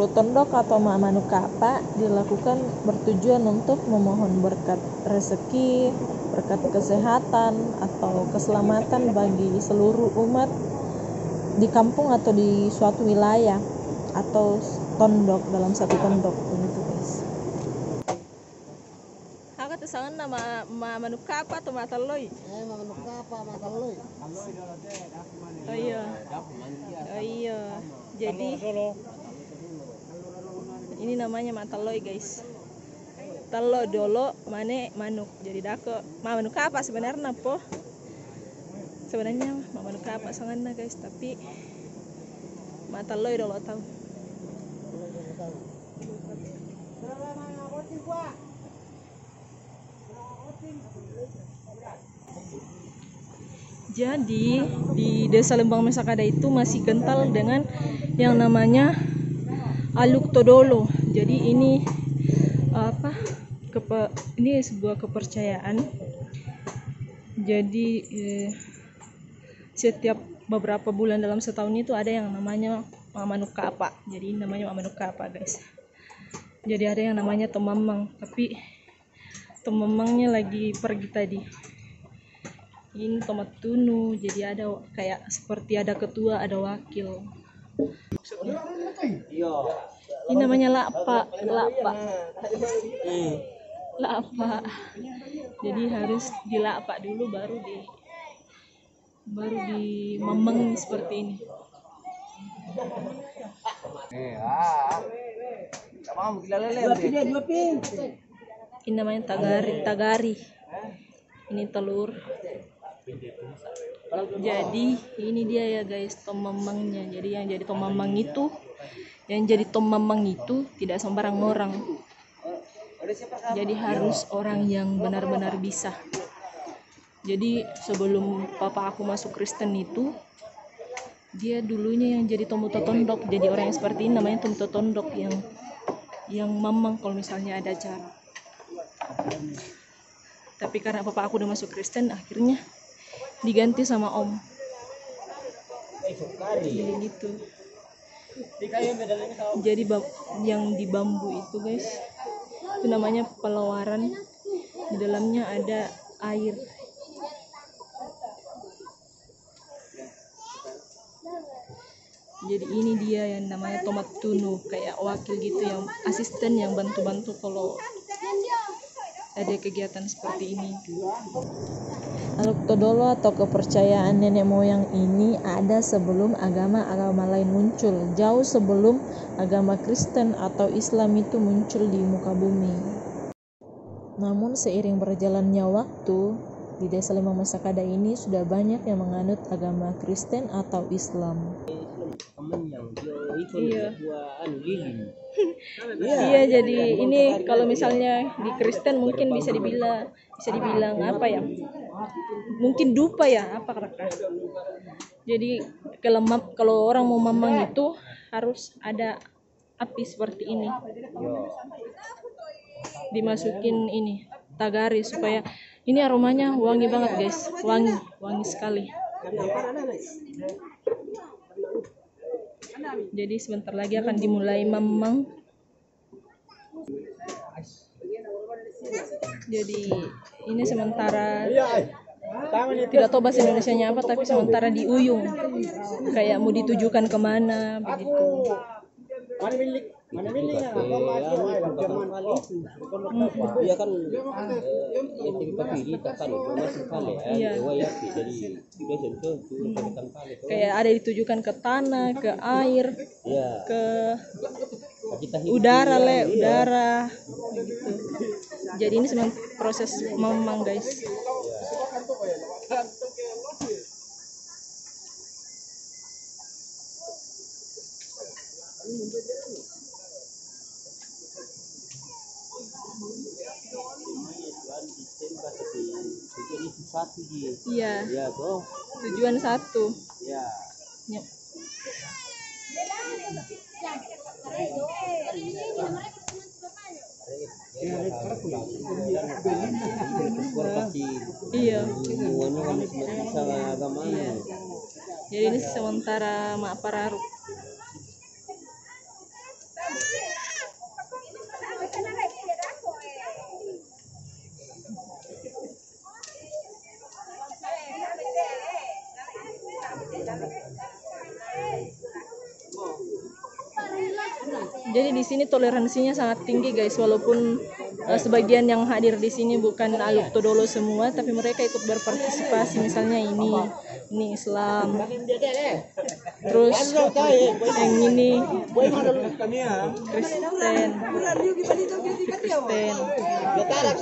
Guru tondok atau mak manukapa dilakukan bertujuan untuk memohon berkat rezeki, berkat kesehatan atau keselamatan bagi seluruh umat di kampung atau di suatu wilayah atau tondok, dalam satu tondok begitu guys. Aku tuh nama manukapa atau mataloi? Manukapa mataloi. Oh iya. Oh iya. Jadi ini namanya mataloi guys. Telo dolo mane manuk. Jadi dako manukapa sebenarnya po? Sebenarnya manukapa sanganna guys, tapi mataloi dolo tahu. Jadi di Desa Lembang Mesakada itu masih kental dengan yang namanya Aluk Todolo. Jadi ini ini sebuah kepercayaan. Jadi setiap beberapa bulan dalam setahun itu ada yang namanya Mamanukapa. Jadi namanya Mamanukapa guys. Jadi ada yang namanya Tomamang, tapi Tomamangnya lagi pergi tadi. Ini tomat tunu, jadi ada kayak seperti ada ketua, ada wakil. Ini namanya lapa. Jadi harus dilapa dulu baru di memeng seperti ini. Ini namanya tagari. Ini telur. Jadi ini dia ya guys, tomamangnya. Jadi yang jadi tomamang itu tidak sembarang orang. Jadi harus orang yang benar-benar bisa. Jadi sebelum papa aku masuk Kristen itu, dia dulunya yang jadi tomuto tondok. Jadi orang yang seperti ini namanya tomuto tondok, yang mamang kalau misalnya ada acara. Tapi karena papa aku udah masuk Kristen, akhirnya diganti sama om. Jadi gitu. Jadi yang di bambu itu guys, itu namanya pelawaran. Di dalamnya ada air. Jadi ini dia yang namanya tomat tunu, kayak wakil gitu, yang asisten yang bantu-bantu kalau ada kegiatan seperti ini. Aluk Todolo atau kepercayaan nenek moyang ini ada sebelum agama-agama lain muncul, jauh sebelum agama Kristen atau Islam itu muncul di muka bumi. Namun seiring berjalannya waktu, di Desa Lembang Mesakada ini sudah banyak yang menganut agama Kristen atau Islam. Iya, jadi ini kalau misalnya di Kristen mungkin bisa dibilang apa ya? Mungkin dupa ya, apa kata? Jadi kalau orang mau mamang itu harus ada api seperti ini. Dimasukin ini tagari supaya ini aromanya wangi banget guys, wangi sekali. Jadi sebentar lagi akan dimulai mamang. Jadi ini sementara tidak tahu bahasa Indonesianya apa, tapi sementara diuyung, kayak mau ditujukan kemana begitu. Iya kan, kayak ada ditujukan ke tanah, ke air, ke udara begitu. Jadi ini sebenarnya proses mamang guys. Iya. Iya toh. Tujuan satu. Iya. Yep. Iya. Jadi ini sementara mak pararuk. Jadi di sini toleransinya sangat tinggi guys, walaupun sebagian yang hadir di sini bukan Aluk Todolo semua, tapi mereka ikut berpartisipasi. Misalnya ini Islam, terus yang ini Kristen.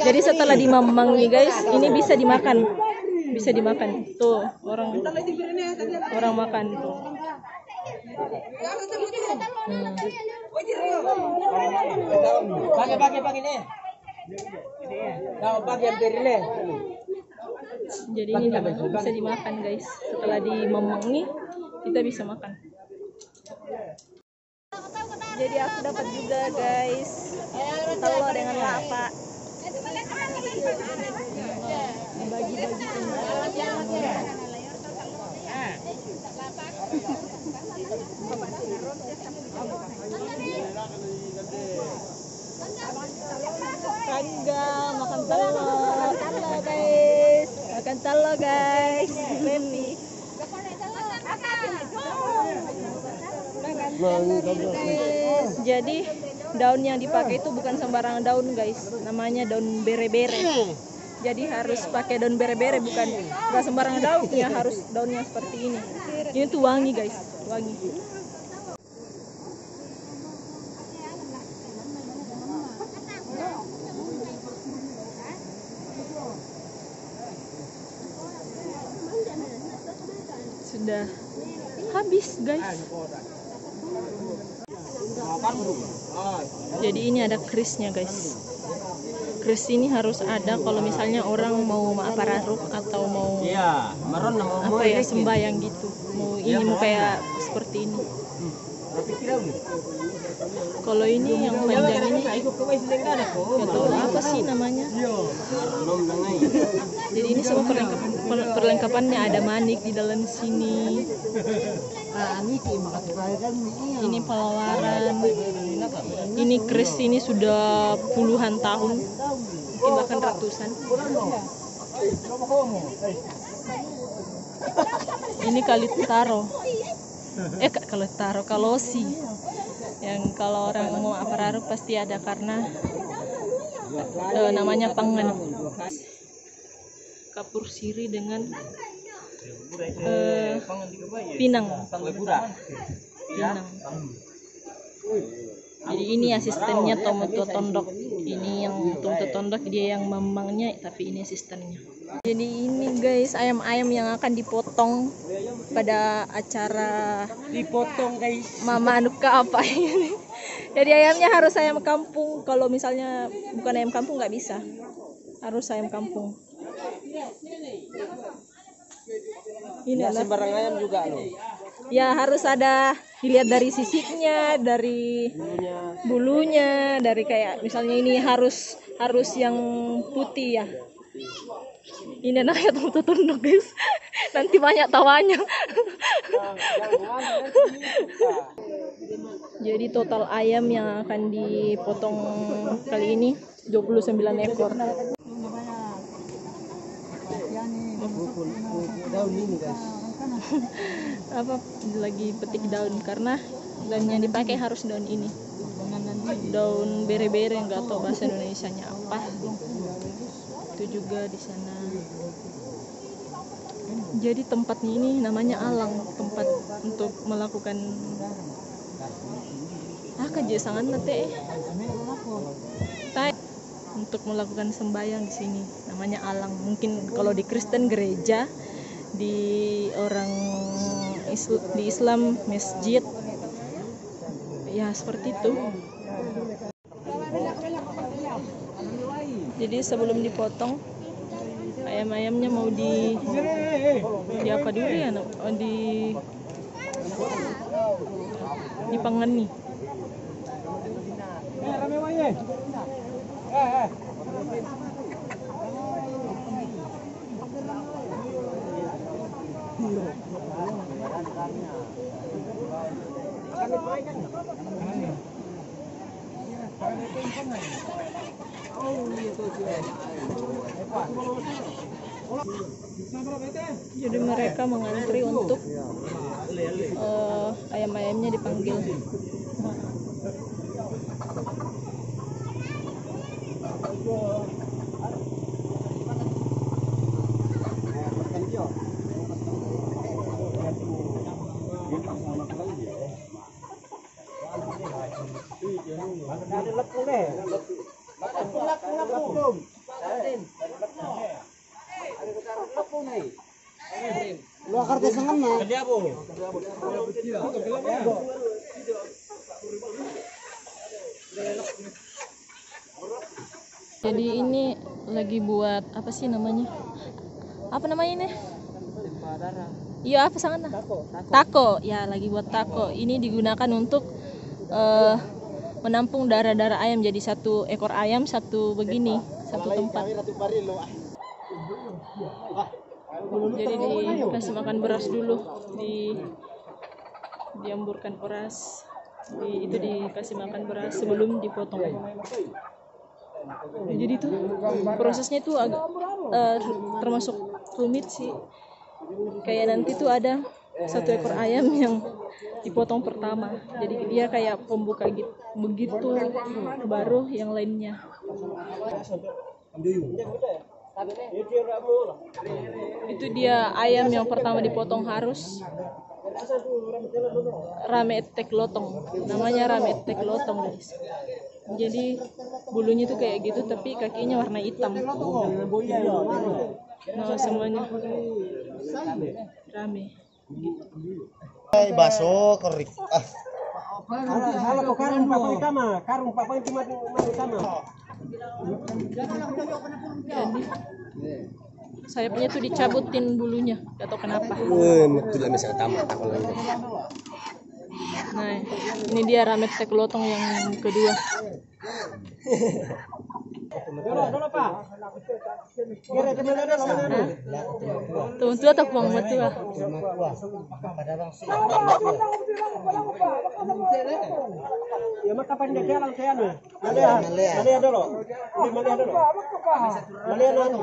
Jadi setelah dimamangi guys, ini bisa dimakan, tuh orang makan tuh. Jadi ini bisa dimakan guys. Setelah dimemengi kita bisa makan. Jadi aku dapat juga guys telur dengan lapa. Tanggal makan telur guys, makan telur guys, baby. Jadi daun yang dipakai itu bukan sembarangan daun guys, namanya daun bere-bere. Jadi harus pakai daun bere-bere, bukan nggak sembarangan daun ya, harus daunnya seperti ini. Ini tuh wangi guys, wangi. Sudah habis guys. Jadi ini ada krisnya guys. Kris ini harus ada kalau misalnya orang mau apararuk atau mau apa ya, sembahyang gitu. Mau kayak seperti ini. Kalau ini yang panjang ini nggak tahu apa sih namanya. Jadi ini semua perlengkapannya, ada manik di dalam sini. Ini palawaran. Ini kris ini sudah puluhan tahun, mungkin bahkan ratusan. Ini kalosi. Yang kalau orang mau apararuk pasti ada karena namanya pangan. Kapur siri dengan pinang. Jadi ini asistennya Tomoto Tondok. Ini yang Tomoto Tondok, dia yang memangnya, tapi ini asistennya. Jadi ini guys ayam-ayam yang akan dipotong pada acara Dipotong guys. Mama Anuka apa ini. Jadi ayamnya harus ayam kampung. Kalau misalnya bukan ayam kampung nggak bisa. Harus ayam kampung. Ini Ya, sembarang ayam juga loh. Ya harus ada, dilihat dari sisiknya, dari bulunya, dari kayak misalnya ini harus yang putih ya. Ini namanya Tomoto Tondok guys. Nanti banyak tawanya. Jadi total ayam yang akan dipotong kali ini 29 ekor. Daun ini guys. Apa lagi petik daun, karena daun yang dipakai harus daun ini. Daun bere-bere, nggak tahu bahasa Indonesianya apa. Itu juga di sana. Jadi tempatnya ini namanya alang, tempat untuk melakukan kejesangan nate untuk melakukan sembahyang di sini. Namanya alang. Mungkin kalau di Kristen gereja, di orang di Islam masjid. Ya seperti itu. Jadi sebelum dipotong ayam-ayamnya mau di apa dulu ya, dipangan nih. Jadi mereka mengantri untuk ayam-ayamnya dipanggil. Lu akar tesangan na. Jadi ini lagi buat apa sih namanya? Apa namanya ini? Iya, apa sangat? Tako. Ya, lagi buat tako. Ini digunakan untuk menampung darah-darah ayam, jadi satu ekor ayam satu begini, satu tempat. Jadi dikasih makan beras dulu, diamburkan beras, itu dikasih makan beras sebelum dipotong. Jadi itu prosesnya itu agak termasuk rumit sih. Kayak nanti tuh ada satu ekor ayam yang dipotong pertama, jadi dia kayak pembuka gitu, begitu baru yang lainnya. Itu dia ayam yang pertama dipotong harus rame tek lotong, namanya rame tek lotong guys. Jadi bulunya tuh kayak gitu tapi kakinya warna hitam. Nah, semuanya rame. Baso kerik. Halo kok karung Pak Pang sama, karung Pak Pang cuma sama. Jadi sayapnya tuh dicabutin bulunya, gak tau kenapa. Betul bisa tamat kalau ini. Nah, ini dia ramet tek lotong yang kedua. Dulu Pak. Kira teman ada mana? Tuh tua tak buang matua. Ya maka kapan dia jalan saya anu? Malia dulu. Ini Malia dulu. Malia dulu.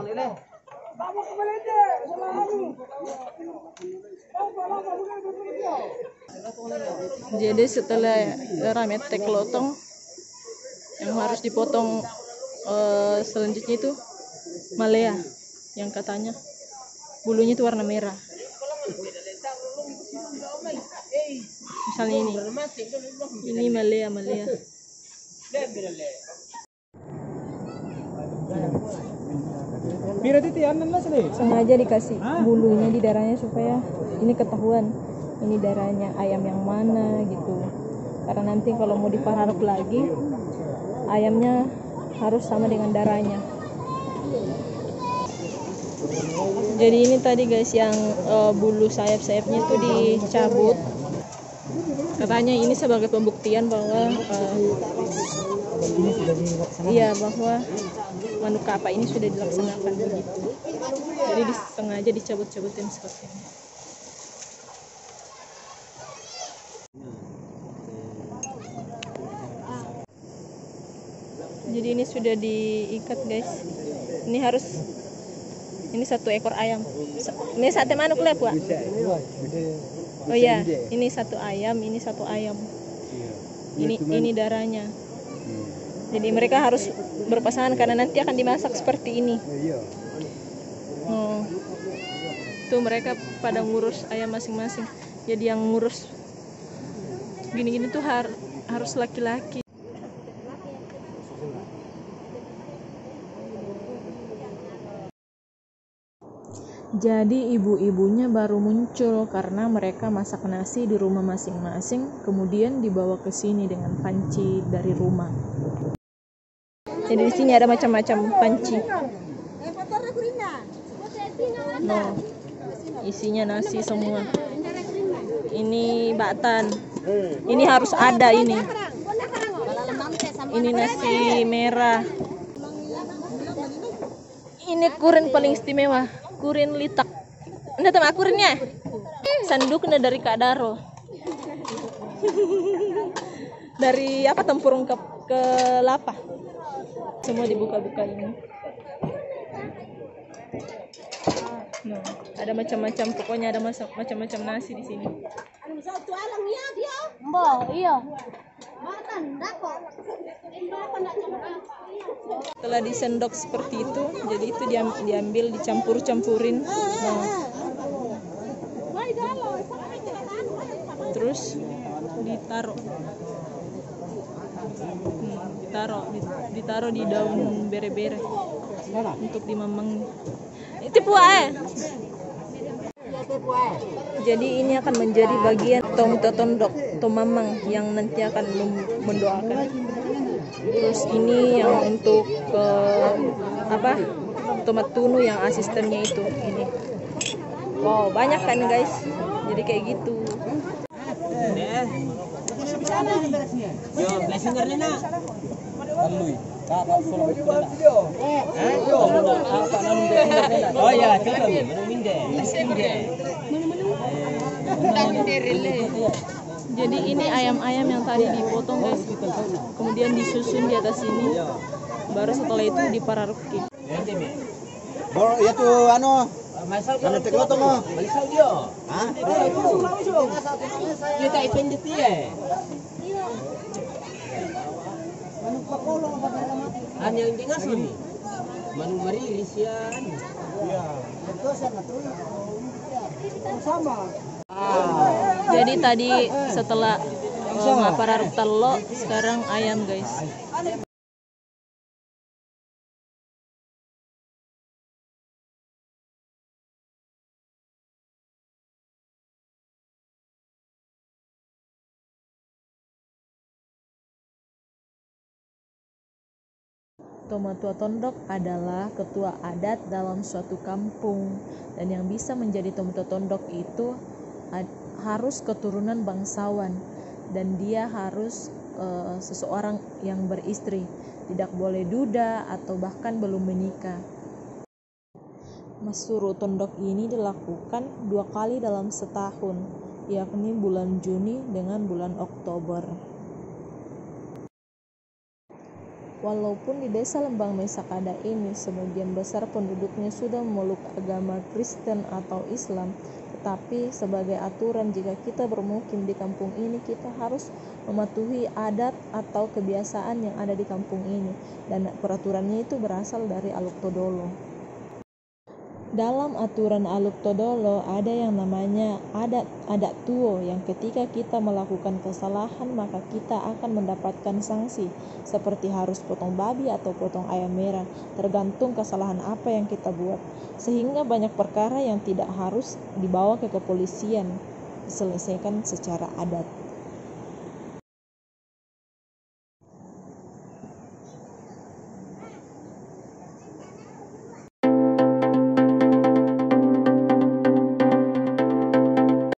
Jadi setelah ramet tek lotong yang harus dipotong selanjutnya itu malea, yang katanya bulunya itu warna merah. Misalnya ini malea. Sengaja dikasih bulunya di darahnya supaya ini ketahuan ini darahnya ayam yang mana gitu, karena nanti kalau mau dipararuk lagi ayamnya harus sama dengan darahnya. Jadi ini tadi guys yang bulu sayap-sayapnya itu dicabut, katanya ini sebagai pembuktian bahwa bahwa manuk kapa ini sudah dilaksanakan begitu. Jadi sengaja dicabut-cabutin seperti ini. Jadi ini sudah diikat guys. Ini satu ekor ayam. Ini sate manuk lah Pak. Oh iya, ini satu ayam, ini satu ayam. Ini darahnya. Jadi mereka harus berpasangan karena nanti akan dimasak seperti ini. Tuh mereka pada ngurus ayam masing-masing. Jadi yang ngurus gini-gini tuh harus laki-laki. Jadi ibu-ibunya baru muncul karena mereka masak nasi di rumah masing-masing, kemudian dibawa ke sini dengan panci dari rumah. Jadi di sini ada macam-macam panci. No, isinya nasi semua. Ini baktan. Ini harus ada ini. Ini nasi merah. Ini kurin paling istimewa. Kurin litak. Ini teman kurinnya. Sanduknya dari Kak Daro. Dari apa tempurung ke lapa. Semua dibuka-buka ini. Nah, ada macam-macam, pokoknya ada macam-macam nasi di sini. Setelah disendok seperti itu, jadi itu diambil dicampur-campurin. Nah, terus ditaruh di daun bere-bere untuk dimamang. Itu puai. Jadi ini akan menjadi bagian tondok tomamang yang nanti akan mendoakan. Terus ini yang untuk tomat tunu yang asistennya itu ini. Wow, banyak kan guys. Jadi kayak gitu. Oh ya, coba. Jadi ini ayam-ayam yang tadi dipotong guys, kemudian disusun di atas sini, baru setelah itu dipararki. Ya tuh anu tekloto mo. Hah? Kita ipindit ya. Hanya yang tinggal sini. Manu mariris yan. Iya. Sama. Jadi tadi setelah ngaparar telo, sekarang ayam guys. Tomatua Tondok adalah ketua adat dalam suatu kampung, dan yang bisa menjadi Tomatua Tondok itu harus keturunan bangsawan, dan dia harus seseorang yang beristri, tidak boleh duda atau bahkan belum menikah. Masuru Tondok ini dilakukan 2 kali dalam setahun, yakni bulan Juni dengan bulan Oktober. Walaupun di desa Lembang Mesakada ini sebagian besar penduduknya sudah memeluk agama Kristen atau Islam, tetapi sebagai aturan jika kita bermukim di kampung ini, kita harus mematuhi adat atau kebiasaan yang ada di kampung ini, dan peraturannya itu berasal dari Aluk Todolo. Dalam aturan Aluk Todolo ada yang namanya adat tuo, yang ketika kita melakukan kesalahan maka kita akan mendapatkan sanksi seperti harus potong babi atau potong ayam merah, tergantung kesalahan apa yang kita buat. Sehingga banyak perkara yang tidak harus dibawa ke kepolisian, diselesaikan secara adat.